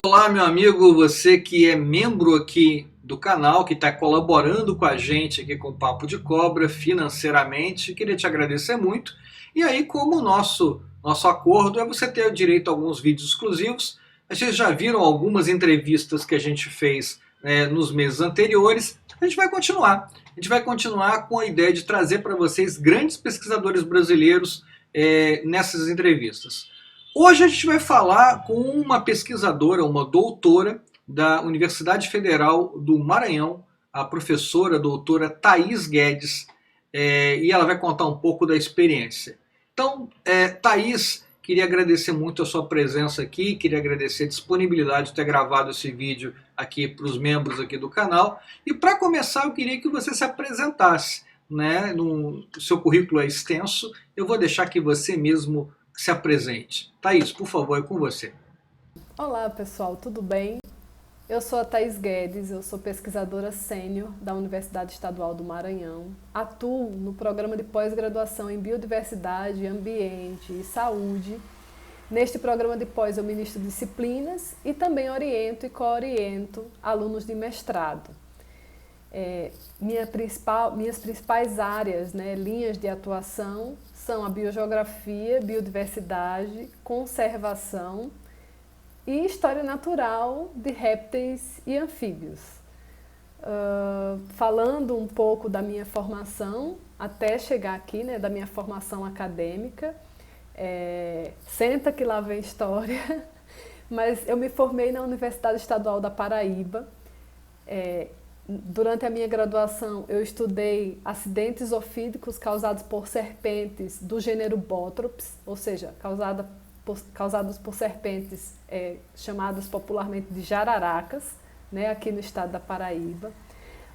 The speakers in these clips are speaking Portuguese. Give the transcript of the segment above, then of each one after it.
Olá, meu amigo, você que é membro aqui do canal, que está colaborando com a gente aqui com o Papo de Cobra financeiramente, queria te agradecer muito. E aí, como o nosso acordo é você ter direito a alguns vídeos exclusivos, vocês já viram algumas entrevistas que a gente fez nos meses anteriores, a gente vai continuar. A gente vai continuar com a ideia de trazer para vocês grandes pesquisadores brasileiros nessas entrevistas. Hoje a gente vai falar com uma pesquisadora, uma doutora da Universidade Federal do Maranhão, a professora doutora Thaís Guedes, e ela vai contar um pouco da experiência. Então, Thaís, queria agradecer muito a sua presença aqui, queria agradecer a disponibilidade de ter gravado esse vídeo aqui para os membros aqui do canal. E para começar, eu queria que você se apresentasse, né? O seu currículo é extenso, eu vou deixar que você mesmo se apresente. Thaís, por favor, é com você. Olá pessoal, tudo bem? Eu sou a Thaís Guedes, eu sou pesquisadora sênior da Universidade Estadual do Maranhão. Atuo no programa de pós-graduação em Biodiversidade, Ambiente e Saúde. Neste programa de pós eu ministro disciplinas e também oriento e co-oriento alunos de mestrado. Minhas principais áreas, linhas de atuação, são a biogeografia, biodiversidade, conservação e história natural de répteis e anfíbios. Falando um pouco da minha formação, até chegar aqui, da minha formação acadêmica, senta que lá vem história, mas eu me formei na Universidade Estadual da Paraíba. Durante a minha graduação, eu estudei acidentes ofídicos causados por serpentes do gênero Bothrops, ou seja, causados por serpentes chamadas popularmente de jararacas, aqui no estado da Paraíba.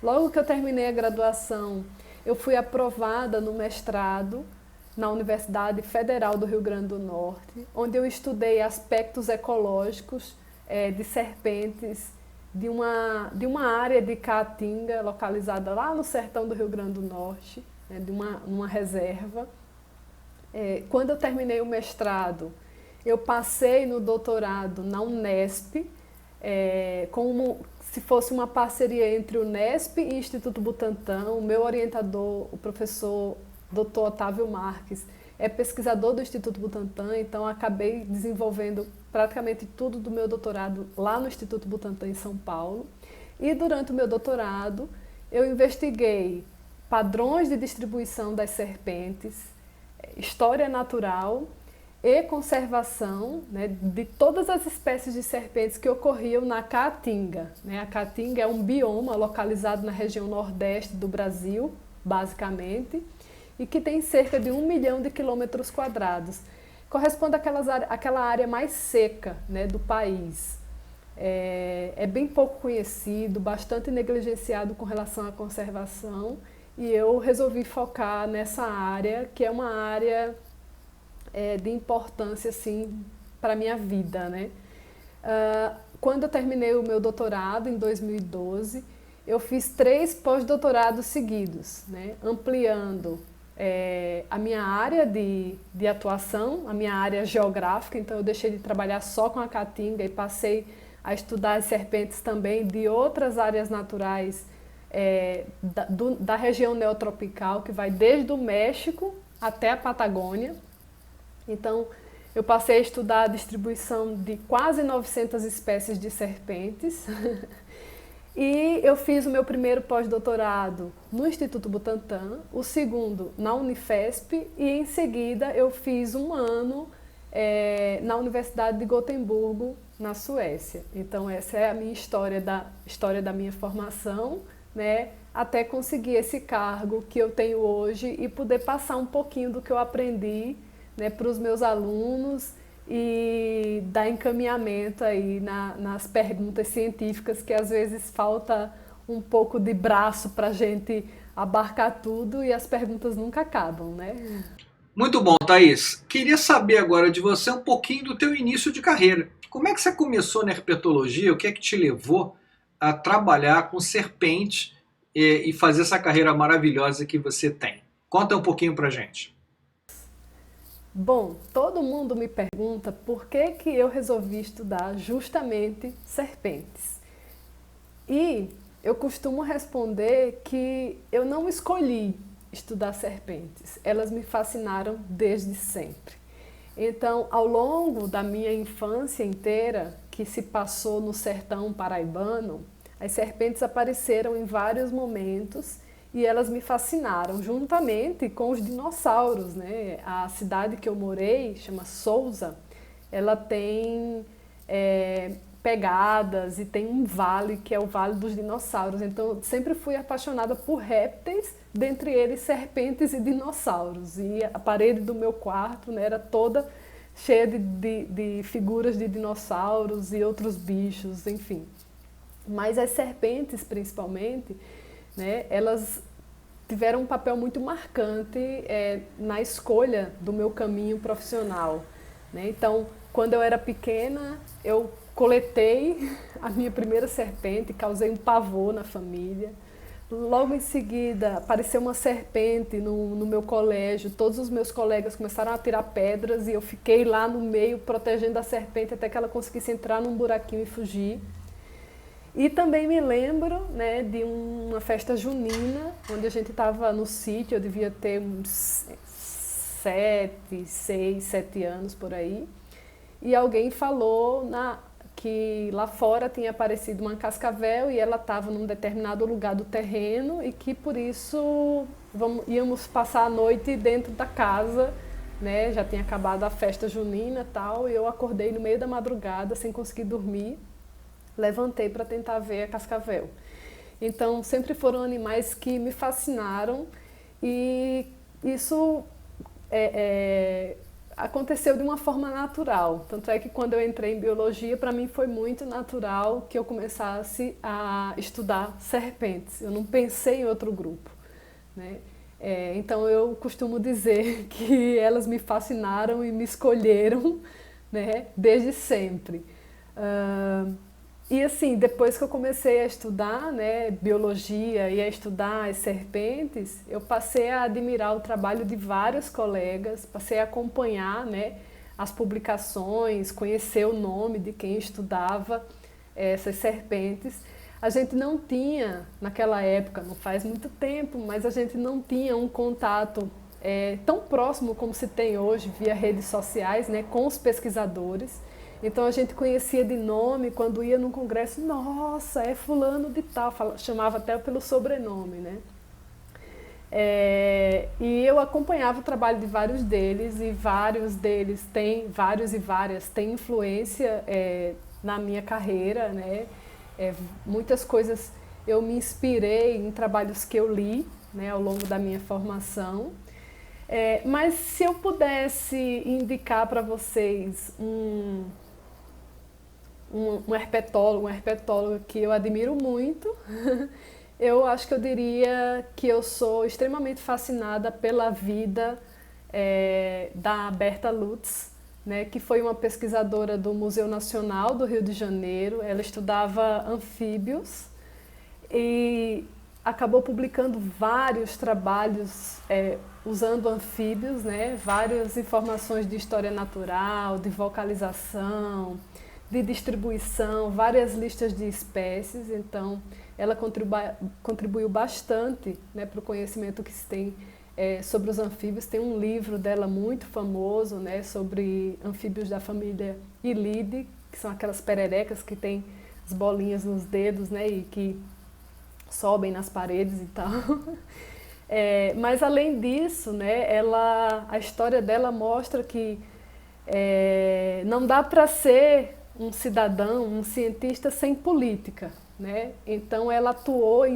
Logo que eu terminei a graduação, eu fui aprovada no mestrado na Universidade Federal do Rio Grande do Norte, onde eu estudei aspectos ecológicos de serpentes de uma área de caatinga localizada lá no sertão do Rio Grande do Norte, de uma reserva. Quando eu terminei o mestrado, eu passei no doutorado na Unesp, como se fosse uma parceria entre o Unesp e o Instituto Butantan. O meu orientador, o professor Dr. Otávio Marques, é pesquisador do Instituto Butantan, então acabei desenvolvendo praticamente tudo do meu doutorado lá no Instituto Butantan em São Paulo. E durante o meu doutorado eu investiguei padrões de distribuição das serpentes, história natural e conservação de todas as espécies de serpentes que ocorriam na Caatinga. A Caatinga é um bioma localizado na região nordeste do Brasil, basicamente, e que tem cerca de 1 milhão de quilômetros quadrados. Corresponde àquela área mais seca do país. É bem pouco conhecido, bastante negligenciado com relação à conservação, e eu resolvi focar nessa área, que é uma área de importância assim, para a minha vida. Quando eu terminei o meu doutorado, em 2012, eu fiz 3 pós-doutorados seguidos, ampliando a minha área de atuação, a minha área geográfica. Então eu deixei de trabalhar só com a caatinga e passei a estudar as serpentes também de outras áreas naturais da região neotropical, que vai desde o México até a Patagônia. Então eu passei a estudar a distribuição de quase 900 espécies de serpentes. E eu fiz o meu primeiro pós-doutorado no Instituto Butantan, o segundo na Unifesp, e em seguida eu fiz um ano na Universidade de Gotemburgo, na Suécia. Então essa é a minha história da minha formação, até conseguir esse cargo que eu tenho hoje e poder passar um pouquinho do que eu aprendi para os meus alunos e dar encaminhamento aí nas perguntas científicas, que às vezes falta um pouco de braço para a gente abarcar tudo e as perguntas nunca acabam, Muito bom, Thaís. Queria saber agora de você um pouquinho do teu início de carreira. Como é que você começou na herpetologia? O que é que te levou a trabalhar com serpente e fazer essa carreira maravilhosa que você tem? Conta um pouquinho pra gente. Bom, todo mundo me pergunta por que que eu resolvi estudar justamente serpentes. E eu costumo responder que eu não escolhi estudar serpentes, elas me fascinaram desde sempre. Então, ao longo da minha infância inteira, que se passou no sertão paraibano, as serpentes apareceram em vários momentos e elas me fascinaram, juntamente com os dinossauros, né? A cidade que eu morei, chama Souza, ela tem pegadas e tem um vale que é o Vale dos Dinossauros. Então, eu sempre fui apaixonada por répteis, dentre eles serpentes e dinossauros. E a parede do meu quarto, né, era toda cheia de figuras de dinossauros e outros bichos, enfim. Mas as serpentes, principalmente, né, elas tiveram um papel muito marcante na escolha do meu caminho profissional, né? Então, quando eu era pequena, eu coletei a minha primeira serpente, causei um pavor na família. Logo em seguida, apareceu uma serpente no meu colégio, todos os meus colegas começaram a tirar pedras e eu fiquei lá no meio protegendo a serpente até que ela conseguisse entrar num buraquinho e fugir. E também me lembro, né, de uma festa junina, onde a gente estava no sítio, eu devia ter uns 7 anos por aí, e alguém falou que lá fora tinha aparecido uma cascavel e ela estava num determinado lugar do terreno e que por isso íamos passar a noite dentro da casa, né, já tinha acabado a festa junina e tal, e eu acordei no meio da madrugada sem conseguir dormir. Levantei para tentar ver a cascavel. Então, sempre foram animais que me fascinaram e isso aconteceu de uma forma natural. Tanto é que quando eu entrei em biologia, para mim foi muito natural que eu começasse a estudar serpentes. Eu não pensei em outro grupo, né? Então, eu costumo dizer que elas me fascinaram e me escolheram, né, desde sempre. E assim, depois que eu comecei a estudar, né, biologia e a estudar as serpentes, eu passei a admirar o trabalho de vários colegas, passei a acompanhar, né, as publicações, conhecer o nome de quem estudava essas serpentes. A gente não tinha, naquela época, não faz muito tempo, mas a gente não tinha um contato tão próximo como se tem hoje, via redes sociais, né, com os pesquisadores. Então a gente conhecia de nome, quando ia num congresso, nossa, é fulano de tal, chamava até pelo sobrenome, né? E eu acompanhava o trabalho de vários deles, e vários deles têm, vários e várias têm influência na minha carreira, né? Muitas coisas eu me inspirei em trabalhos que eu li, né, ao longo da minha formação. Mas se eu pudesse indicar para vocês um herpetólogo que eu admiro muito, eu acho que eu diria que eu sou extremamente fascinada pela vida da Berta Lutz, né, que foi uma pesquisadora do Museu Nacional do Rio de Janeiro. Ela estudava anfíbios e acabou publicando vários trabalhos usando anfíbios, né, várias informações de história natural, de vocalização, de distribuição, várias listas de espécies. Então, ela contribuiu bastante, né, para o conhecimento que se tem sobre os anfíbios. Tem um livro dela muito famoso, né, sobre anfíbios da família Ilidae, que são aquelas pererecas que têm as bolinhas nos dedos, né, e que sobem nas paredes e tal. Mas além disso, né, a história dela mostra que não dá para ser um cidadão, um cientista sem política, né? Então ela atuou de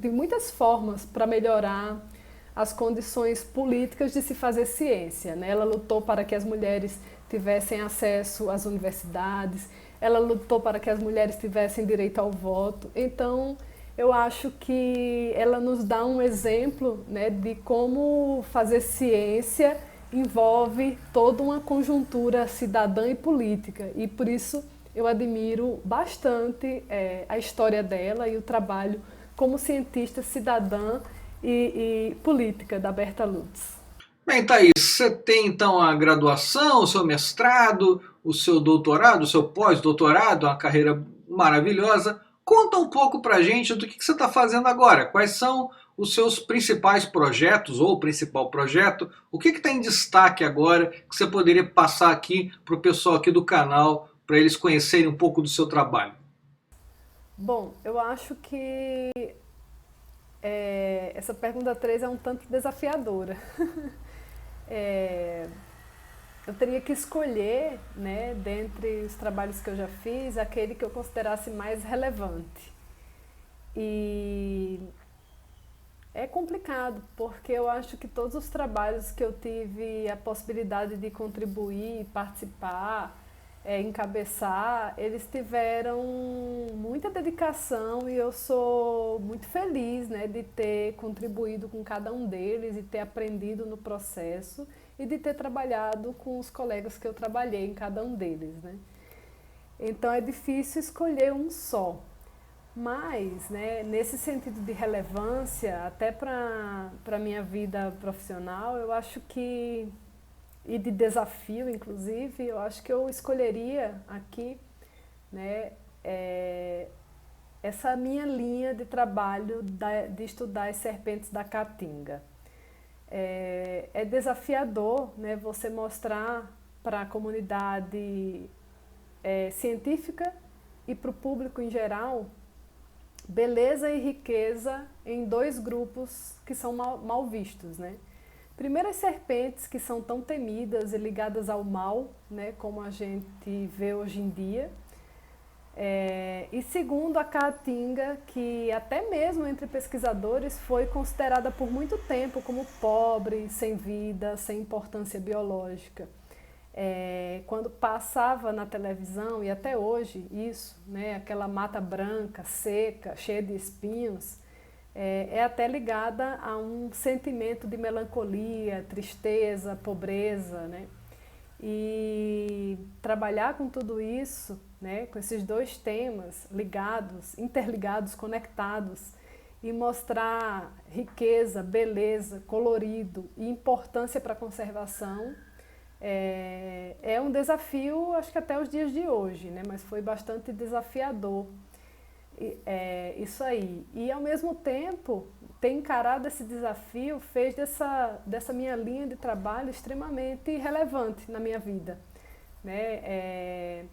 muitas formas para melhorar as condições políticas de se fazer ciência, né? Ela lutou para que as mulheres tivessem acesso às universidades, ela lutou para que as mulheres tivessem direito ao voto. Então eu acho que ela nos dá um exemplo, né, de como fazer ciência envolve toda uma conjuntura cidadã e política, e por isso eu admiro bastante a história dela e o trabalho como cientista cidadã e política da Berta Lutz. Bem, Thaís, você tem então a graduação, o seu mestrado, o seu doutorado, o seu pós-doutorado, uma carreira maravilhosa. Conta um pouco pra gente do que você está fazendo agora. Quais são os seus principais projetos ou o principal projeto? O que está em destaque agora que você poderia passar aqui para o pessoal aqui do canal para eles conhecerem um pouco do seu trabalho? Bom, eu acho que essa pergunta 3 é um tanto desafiadora. É, eu teria que escolher, né, dentre os trabalhos que eu já fiz, aquele que eu considerasse mais relevante. E é complicado, porque eu acho que todos os trabalhos que eu tive a possibilidade de contribuir, participar, encabeçar, eles tiveram muita dedicação e eu sou muito feliz, né, de ter contribuído com cada um deles e ter aprendido no processo e de ter trabalhado com os colegas que eu trabalhei em cada um deles, né. Então é difícil escolher um só. Mas, né, nesse sentido de relevância, até para a minha vida profissional, eu acho que, e de desafio, inclusive, eu acho que eu escolheria aqui, né, essa minha linha de trabalho de estudar as serpentes da Caatinga. É desafiador, né, você mostrar para a comunidade científica e para o público em geral beleza e riqueza em dois grupos que são mal vistos, né? Primeiro, as serpentes, que são tão temidas e ligadas ao mal, né, como a gente vê hoje em dia. E segundo, a Caatinga, que até mesmo entre pesquisadores foi considerada por muito tempo como pobre, sem vida, sem importância biológica. Quando passava na televisão, e até hoje isso, né, aquela mata branca, seca, cheia de espinhos, é até ligada a um sentimento de melancolia, tristeza, pobreza, né? E trabalhar com tudo isso, né, com esses dois temas ligados, interligados, conectados, e mostrar riqueza, beleza, colorido e importância para a conservação, é um desafio, acho que até os dias de hoje, né? Mas foi bastante desafiador isso aí. E ao mesmo tempo, ter encarado esse desafio fez dessa minha linha de trabalho extremamente relevante na minha vida, né?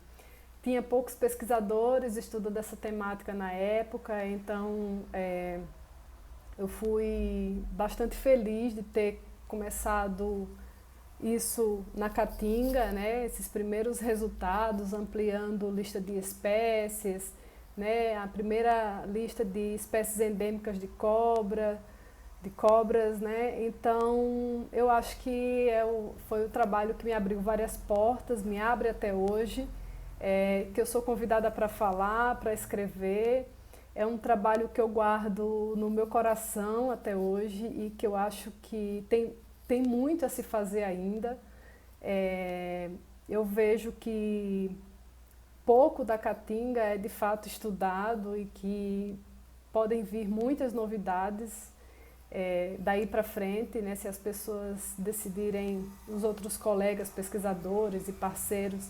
Tinha poucos pesquisadores estudando essa temática na época, então eu fui bastante feliz de ter começado isso na Caatinga, né, esses primeiros resultados, ampliando lista de espécies, né, a primeira lista de espécies endêmicas de cobras, né, então eu acho que foi o trabalho que me abriu várias portas, me abre até hoje, que eu sou convidada para falar, para escrever, é um trabalho que eu guardo no meu coração até hoje e que eu acho que tem muito a se fazer ainda. Eu vejo que pouco da Caatinga é de fato estudado e que podem vir muitas novidades daí para frente, né, se as pessoas decidirem, os outros colegas pesquisadores e parceiros,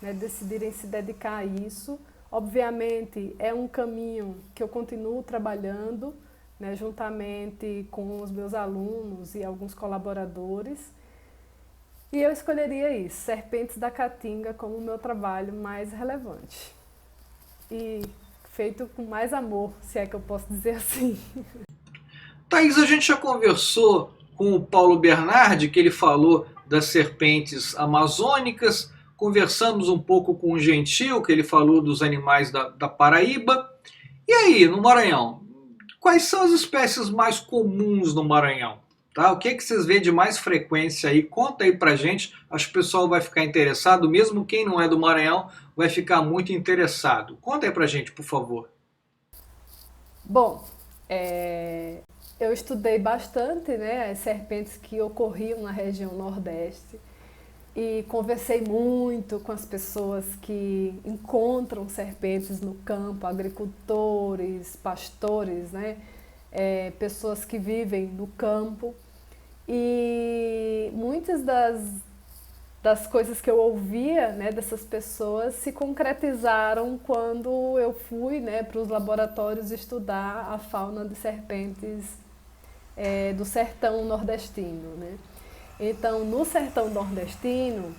né, decidirem se dedicar a isso. Obviamente é um caminho que eu continuo trabalhando, né, juntamente com os meus alunos e alguns colaboradores. E eu escolheria isso, Serpentes da Caatinga, como o meu trabalho mais relevante. E feito com mais amor, se é que eu posso dizer assim. Thaís, a gente já conversou com o Paulo Bernardi, que ele falou das serpentes amazônicas, conversamos um pouco com o Gentil, que ele falou dos animais da Paraíba. E aí, no Maranhão, quais são as espécies mais comuns no Maranhão? Tá? O que é que vocês vêem de mais frequência aí? Conta aí pra gente, acho que o pessoal vai ficar interessado, mesmo quem não é do Maranhão vai ficar muito interessado. Conta aí pra gente, por favor. Bom, eu estudei bastante, né, as serpentes que ocorriam na região Nordeste e conversei muito com as pessoas que encontram serpentes no campo, agricultores, pastores, né, pessoas que vivem no campo. E muitas das coisas que eu ouvia, né, dessas pessoas se concretizaram quando eu fui, né, para os laboratórios estudar a fauna de serpentes do sertão nordestino, né? Então, no sertão nordestino,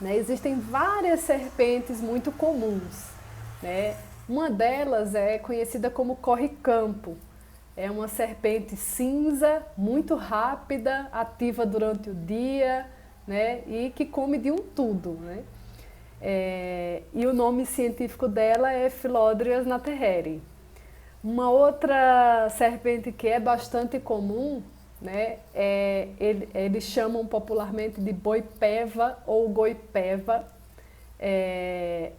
né, existem várias serpentes muito comuns, né? Uma delas é conhecida como corre-campo. É uma serpente cinza, muito rápida, ativa durante o dia, né? E que come de um tudo, né? E o nome científico dela é Philodrias natereri. Uma outra serpente que é bastante comum, né, eles chamam popularmente de boipeva ou goipeva.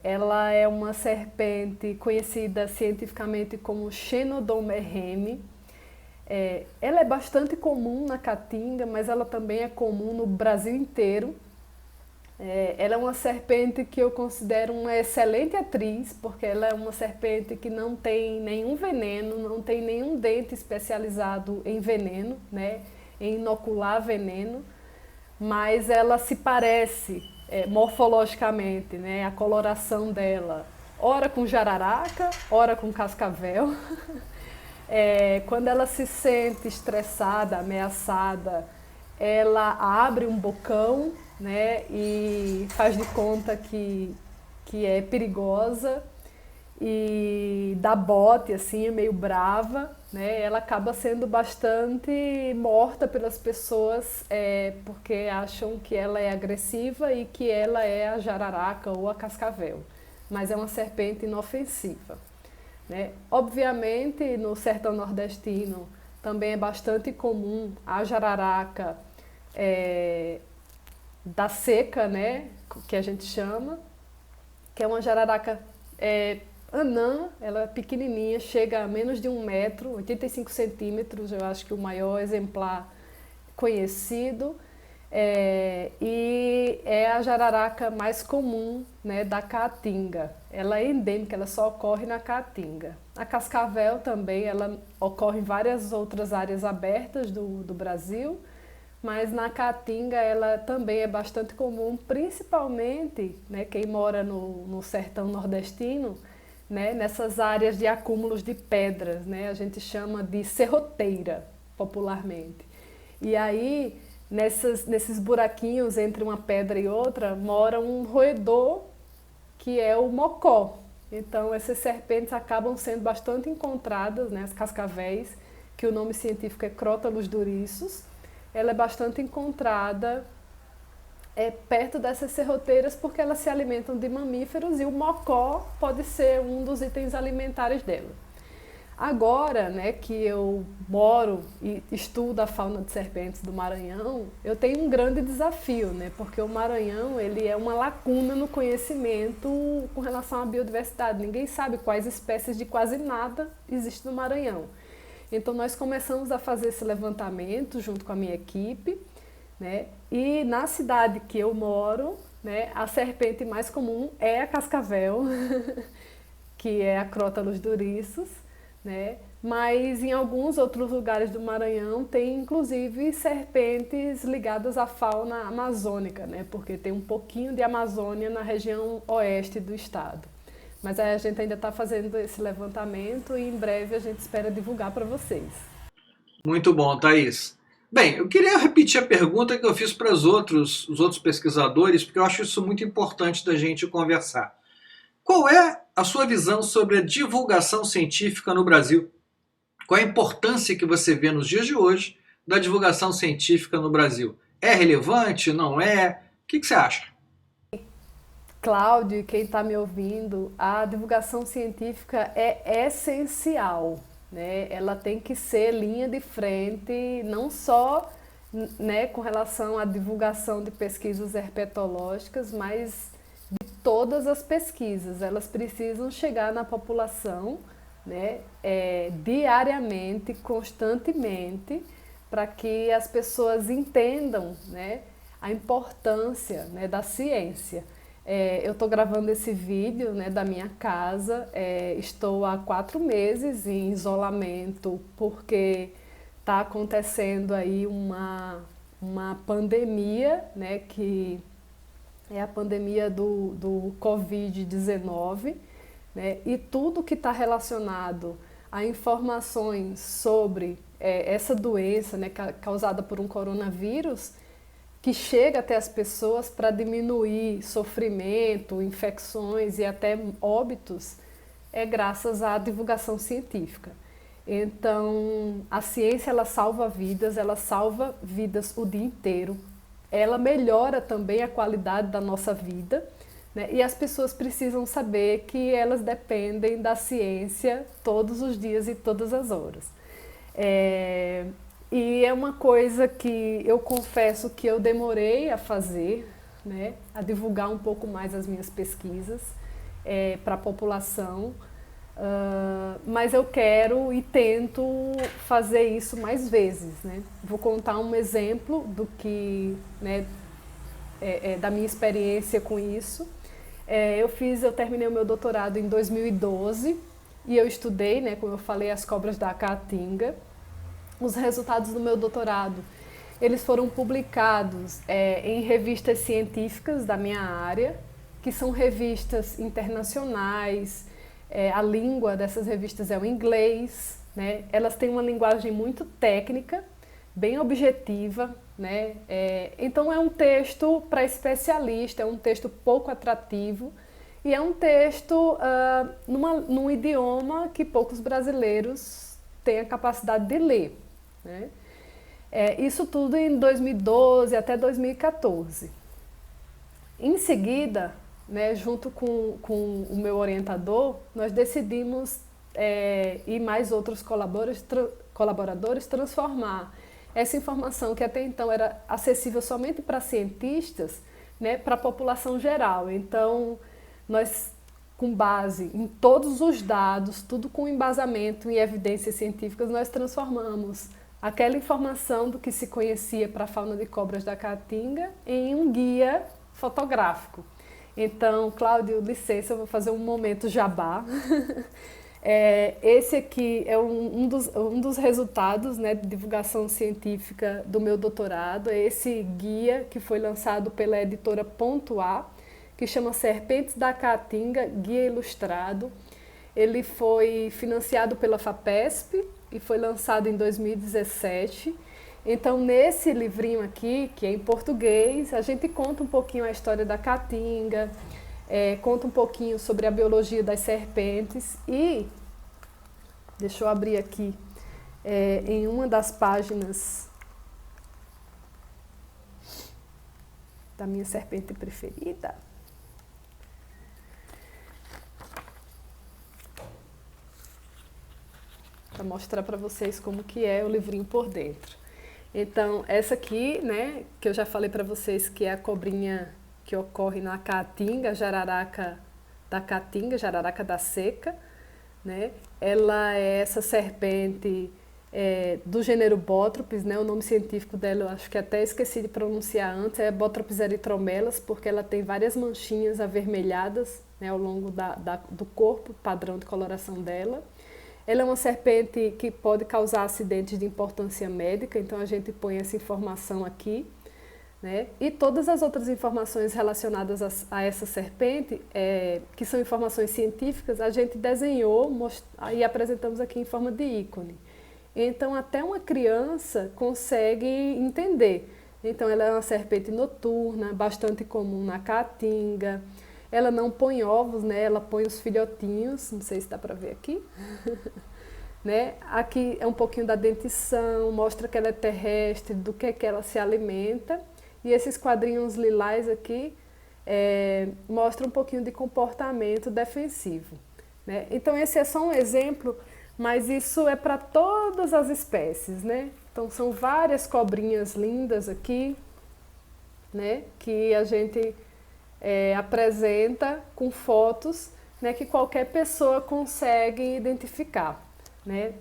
Ela é uma serpente conhecida cientificamente como Xenodon ela é bastante comum na Caatinga, mas ela também é comum no Brasil inteiro. Ela é uma serpente que eu considero uma excelente atriz, porque ela é uma serpente que não tem nenhum veneno, não tem nenhum dente especializado em veneno, né, em inocular veneno, mas ela se parece morfologicamente, né, a coloração dela, ora com jararaca, ora com cascavel. Quando ela se sente estressada, ameaçada, ela abre um bocão, né, e faz de conta que é perigosa e dá bote, assim, é meio brava, né? Ela acaba sendo bastante morta pelas pessoas porque acham que ela é agressiva e que ela é a jararaca ou a cascavel, mas é uma serpente inofensiva, né? Obviamente, no sertão nordestino também é bastante comum a jararaca da seca, né, que a gente chama, que é uma jararaca anã, ela é pequenininha, chega a menos de 1 metro, 85 centímetros, eu acho que o maior exemplar conhecido, e é a jararaca mais comum, né, da Caatinga. Ela é endêmica, ela só ocorre na Caatinga. A cascavel também, ela ocorre em várias outras áreas abertas do Brasil, mas na Caatinga ela também é bastante comum, principalmente, né, quem mora no sertão nordestino, né, nessas áreas de acúmulos de pedras, né, a gente chama de serroteira, popularmente. E aí, nesses buraquinhos entre uma pedra e outra, mora um roedor que é o mocó. Então, essas serpentes acabam sendo bastante encontradas, né, as cascavéis, que o nome científico é Crótalus duriços. Ela é bastante encontrada perto dessas serroteiras porque elas se alimentam de mamíferos e o mocó pode ser um dos itens alimentares dela. Agora, né, que eu moro e estudo a fauna de serpentes do Maranhão, eu tenho um grande desafio, né, porque o Maranhão ele é uma lacuna no conhecimento com relação à biodiversidade. Ninguém sabe quais espécies de quase nada existem no Maranhão. Então nós começamos a fazer esse levantamento junto com a minha equipe, né? E na cidade que eu moro, né, a serpente mais comum é a cascavel, que é a Crótalus duriços, né? Mas em alguns outros lugares do Maranhão tem inclusive serpentes ligadas à fauna amazônica, né? Porque tem um pouquinho de Amazônia na região oeste do estado. Mas a gente ainda está fazendo esse levantamento e em breve a gente espera divulgar para vocês. Muito bom, Thaís. Bem, eu queria repetir a pergunta que eu fiz para os outros pesquisadores, porque eu acho isso muito importante da gente conversar. Qual é a sua visão sobre a divulgação científica no Brasil? Qual é a importância que você vê nos dias de hoje da divulgação científica no Brasil? É relevante? Não é? O que você acha? Cláudio e quem está me ouvindo, a divulgação científica é essencial, né? Ela tem que ser linha de frente, não só, né, com relação à divulgação de pesquisas herpetológicas, mas de todas as pesquisas. Elas precisam chegar na população, né, diariamente, constantemente, para que as pessoas entendam, né, a importância, né, da ciência. Eu estou gravando esse vídeo, né, da minha casa, estou há 4 meses em isolamento porque está acontecendo aí uma pandemia, né, que é a pandemia do Covid-19, né, e tudo que está relacionado a informações sobre essa doença, né, causada por um coronavírus, que chega até as pessoas para diminuir sofrimento, infecções e até óbitos, é graças à divulgação científica. Então, a ciência, ela salva vidas o dia inteiro. Ela melhora também a qualidade da nossa vida, né? E as pessoas precisam saber que elas dependem da ciência todos os dias e todas as horas. E é uma coisa que eu confesso que eu demorei a fazer, né? A divulgar um pouco mais as minhas pesquisas para a população. Mas eu quero e tento fazer isso mais vezes, né? Vou contar um exemplo do que, né, da minha experiência com isso. Eu terminei o meu doutorado em 2012 e eu estudei, né, como eu falei, as cobras da Caatinga. Os resultados do meu doutorado, eles foram publicados em revistas científicas da minha área, que são revistas internacionais. A língua dessas revistas é o inglês, né? Elas têm uma linguagem muito técnica, bem objetiva, né? Então é um texto para especialista, é um texto pouco atrativo e é um texto num idioma que poucos brasileiros têm a capacidade de ler, né? Isso tudo em 2012 até 2014. Em seguida, né, junto com o meu orientador, nós decidimos e mais outros colaboradores transformar essa informação que até então era acessível somente para cientistas, né, para a população geral. Então, nós, com base em todos os dados, tudo com embasamento em evidências científicas, nós transformamos aquela informação do que se conhecia para a fauna de cobras da Caatinga em um guia fotográfico. Então, Cláudio, licença, eu vou fazer um momento jabá. Esse aqui é um dos resultados, né, de divulgação científica do meu doutorado. É esse guia que foi lançado pela editora Ponto A, que chama Serpentes da Caatinga, Guia Ilustrado. Ele foi financiado pela FAPESP e foi lançado em 2017. Então, nesse livrinho aqui, que é em português, a gente conta um pouquinho a história da Caatinga, conta um pouquinho sobre a biologia das serpentes e, deixa eu abrir aqui, em uma das páginas da minha serpente preferida, para mostrar para vocês como que é o livrinho por dentro. Então, essa aqui, né, que eu já falei para vocês que é a cobrinha que ocorre na Caatinga, jararaca da Caatinga, jararaca da seca, né? Ela é essa serpente do gênero Botrops, né? O nome científico dela eu acho que até esqueci de pronunciar antes, é Botrops erythromelas, porque ela tem várias manchinhas avermelhadas, né, ao longo do corpo, padrão de coloração dela. Ela é uma serpente que pode causar acidentes de importância médica, então a gente põe essa informação aqui, né? E todas as outras informações relacionadas a essa serpente, que são informações científicas, a gente desenhou e apresentamos aqui em forma de ícone. Então até uma criança consegue entender. Então ela é uma serpente noturna, bastante comum na Caatinga. Ela não põe ovos, né? Ela põe os filhotinhos, não sei se dá para ver aqui. Né? Aqui é um pouquinho da dentição, mostra que ela é terrestre, do que ela se alimenta. E esses quadrinhos lilás aqui mostram um pouquinho de comportamento defensivo, né? Então esse é só um exemplo, mas isso é para todas as espécies, né? Então são várias cobrinhas lindas aqui, né? Que a gente apresenta com fotos, né, que qualquer pessoa consegue identificar, né?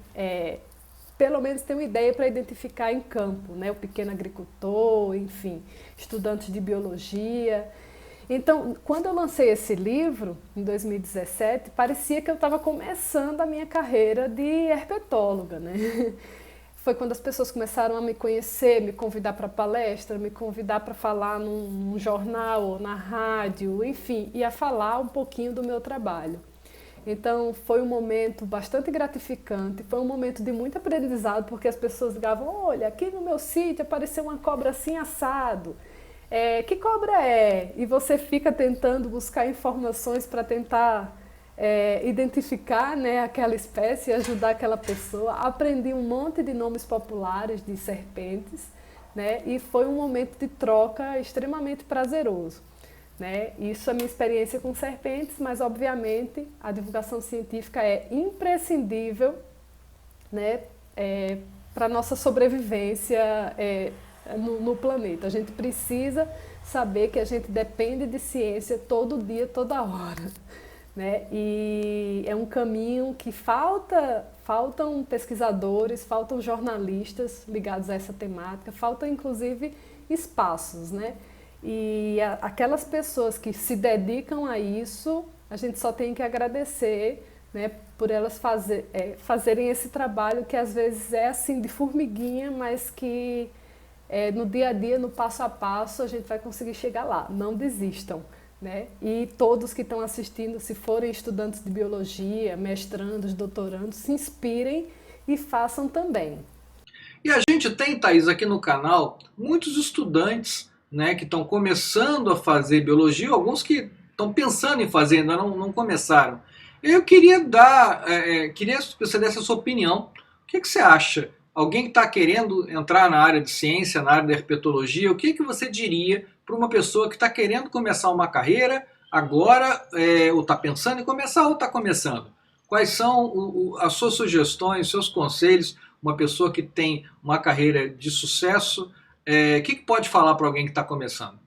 Pelo menos tem uma ideia para identificar em campo, né? O pequeno agricultor, enfim, estudantes de biologia. Então, quando eu lancei esse livro, em 2017, parecia que eu estava começando a minha carreira de herpetóloga, né? foi quando as pessoas começaram a me conhecer, me convidar para palestra, me convidar para falar num jornal, na rádio, enfim, e a falar um pouquinho do meu trabalho. Então foi um momento bastante gratificante, foi um momento de muito aprendizado, porque as pessoas ligavam, olha, aqui no meu sítio apareceu uma cobra assim assado. Que cobra é? E você fica tentando buscar informações para tentar identificar, né, aquela espécie e ajudar aquela pessoa. Aprendi um monte de nomes populares de serpentes, né, e foi um momento de troca extremamente prazeroso. Né? Isso é a minha experiência com serpentes, mas obviamente a divulgação científica é imprescindível, né, para a nossa sobrevivência no planeta. A gente precisa saber que a gente depende de ciência todo dia, toda hora. Né? E é um caminho que faltam pesquisadores, faltam jornalistas ligados a essa temática, faltam inclusive espaços, né? E aquelas pessoas que se dedicam a isso, a gente só tem que agradecer, né, por elas fazerem esse trabalho que às vezes é assim de formiguinha, mas que no dia a dia, no passo a passo, a gente vai conseguir chegar lá. Não desistam. Né? E todos que estão assistindo, se forem estudantes de biologia, mestrandos, doutorandos, se inspirem e façam também. E a gente tem, Thaís, aqui no canal, muitos estudantes, né, que estão começando a fazer biologia, alguns que estão pensando em fazer, ainda não começaram. Eu queria que você desse a sua opinião. O que você acha? Alguém que está querendo entrar na área de ciência, na área da herpetologia, o que você diria para uma pessoa que está querendo começar uma carreira agora, ou está pensando em começar ou está começando? Quais são as suas sugestões, seus conselhos? Uma pessoa que tem uma carreira de sucesso, o que pode falar para alguém que está começando?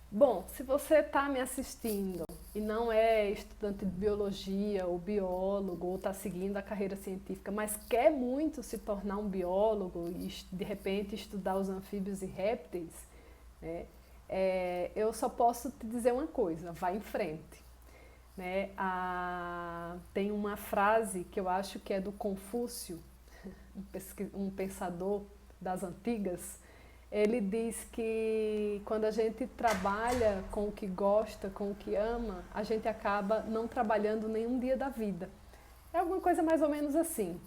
Bom, se você está me assistindo e não é estudante de biologia ou biólogo ou está seguindo a carreira científica, mas quer muito se tornar um biólogo e de repente estudar os anfíbios e répteis, né, eu só posso te dizer uma coisa, vai em frente. Né? Tem uma frase que eu acho que é do Confúcio, um pensador das antigas. Ele diz que quando a gente trabalha com o que gosta, com o que ama, a gente acaba não trabalhando nenhum dia da vida. É alguma coisa mais ou menos assim.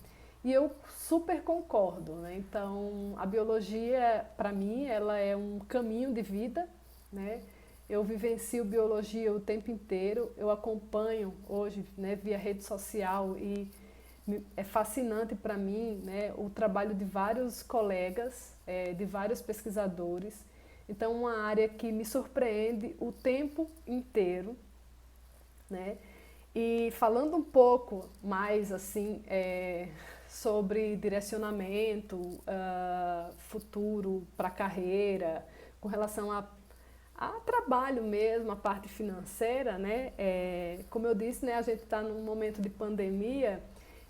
E eu super concordo, né? Então, a biologia, para mim, ela é um caminho de vida, né? Eu vivencio biologia o tempo inteiro, eu acompanho hoje, né, via rede social e é fascinante para mim, né, o trabalho de vários colegas, de vários pesquisadores. Então, uma área que me surpreende o tempo inteiro, né? E falando um pouco mais assim sobre direcionamento futuro para a carreira, com relação a trabalho mesmo, a parte financeira, né? Como eu disse, né, a gente está num momento de pandemia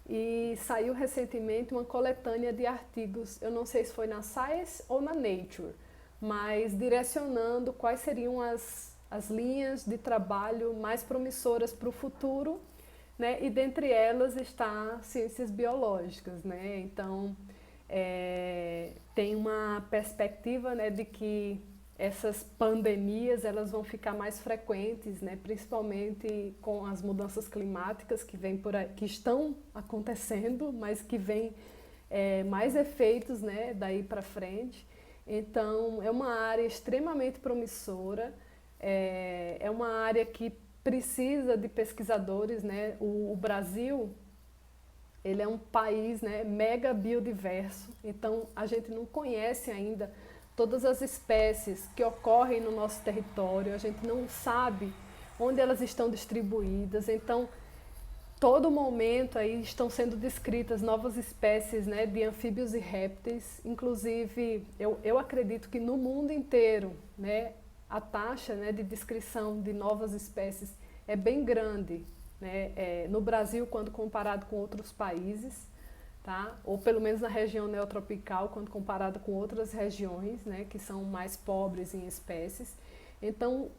e saiu recentemente uma coletânea de artigos, eu não sei se foi na Science ou na Nature, mas direcionando quais seriam as linhas de trabalho mais promissoras para o futuro, né? E dentre elas está ciências biológicas, né? Então, tem uma perspectiva, né, de que essas pandemias elas vão ficar mais frequentes, né? Principalmente com as mudanças climáticas que estão acontecendo, mas que vêm mais efeitos, né, daí para frente. Então, é uma área extremamente promissora, é uma área que precisa de pesquisadores, né? O Brasil, ele é um país, né, mega biodiverso, então a gente não conhece ainda todas as espécies que ocorrem no nosso território, a gente não sabe onde elas estão distribuídas, então todo momento aí estão sendo descritas novas espécies, né, de anfíbios e répteis, inclusive eu acredito que no mundo inteiro, né, a taxa, né, de descrição de novas espécies é bem grande, né, no Brasil quando comparado com outros países. Tá? Ou pelo menos na região neotropical, quando comparado com outras regiões, né, que são mais pobres em espécies. Então,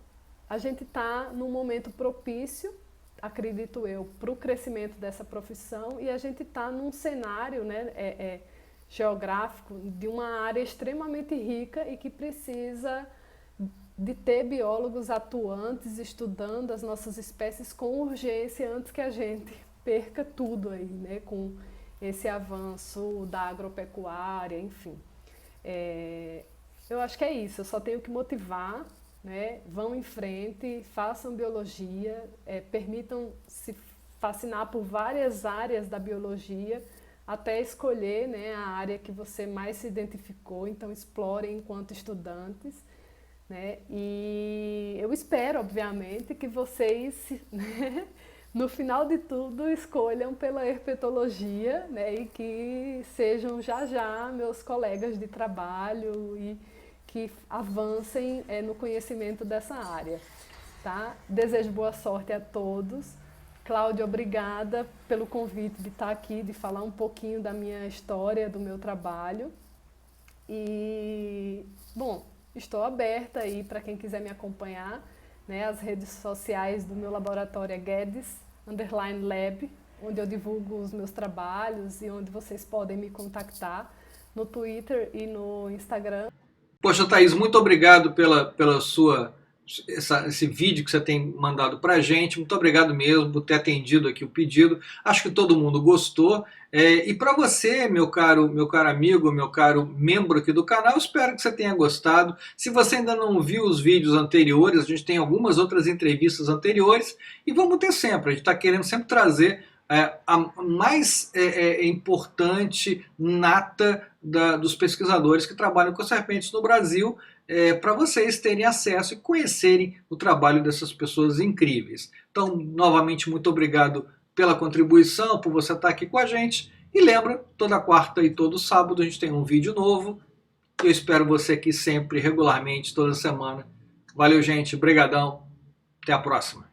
a gente está num momento propício, acredito eu, para o crescimento dessa profissão e a gente está num cenário, né, geográfico de uma área extremamente rica e que precisa de ter biólogos atuantes estudando as nossas espécies com urgência antes que a gente perca tudo aí, né, com esse avanço da agropecuária, enfim. Eu acho que é isso, eu só tenho que motivar, né, vão em frente, façam biologia, permitam se fascinar por várias áreas da biologia, até escolher, né, a área que você mais se identificou, então explorem enquanto estudantes, né, e eu espero, obviamente, que vocês, né, no final de tudo, escolham pela herpetologia, né, e que sejam já já meus colegas de trabalho e que avancem no conhecimento dessa área. Tá? Desejo boa sorte a todos. Cláudia, obrigada pelo convite de estar aqui, de falar um pouquinho da minha história, do meu trabalho. E, bom, estou aberta aí para quem quiser me acompanhar, né? As redes sociais do meu laboratório é Guedes_Lab, onde eu divulgo os meus trabalhos e onde vocês podem me contactar no Twitter e no Instagram. Poxa, Thaís, muito obrigado pela sua esse vídeo que você tem mandado para a gente. Muito obrigado mesmo por ter atendido aqui o pedido. Acho que todo mundo gostou. E para você, meu caro amigo, meu caro membro aqui do canal, espero que você tenha gostado. Se você ainda não viu os vídeos anteriores, a gente tem algumas outras entrevistas anteriores e vamos ter sempre. A gente está querendo sempre trazer a mais importante nata dos pesquisadores que trabalham com serpentes no Brasil, para vocês terem acesso e conhecerem o trabalho dessas pessoas incríveis. Então, novamente, muito obrigado pela contribuição, por você estar aqui com a gente. E lembra, toda quarta e todo sábado a gente tem um vídeo novo. Eu espero você aqui sempre, regularmente, toda semana. Valeu, gente. Brigadão. Até a próxima.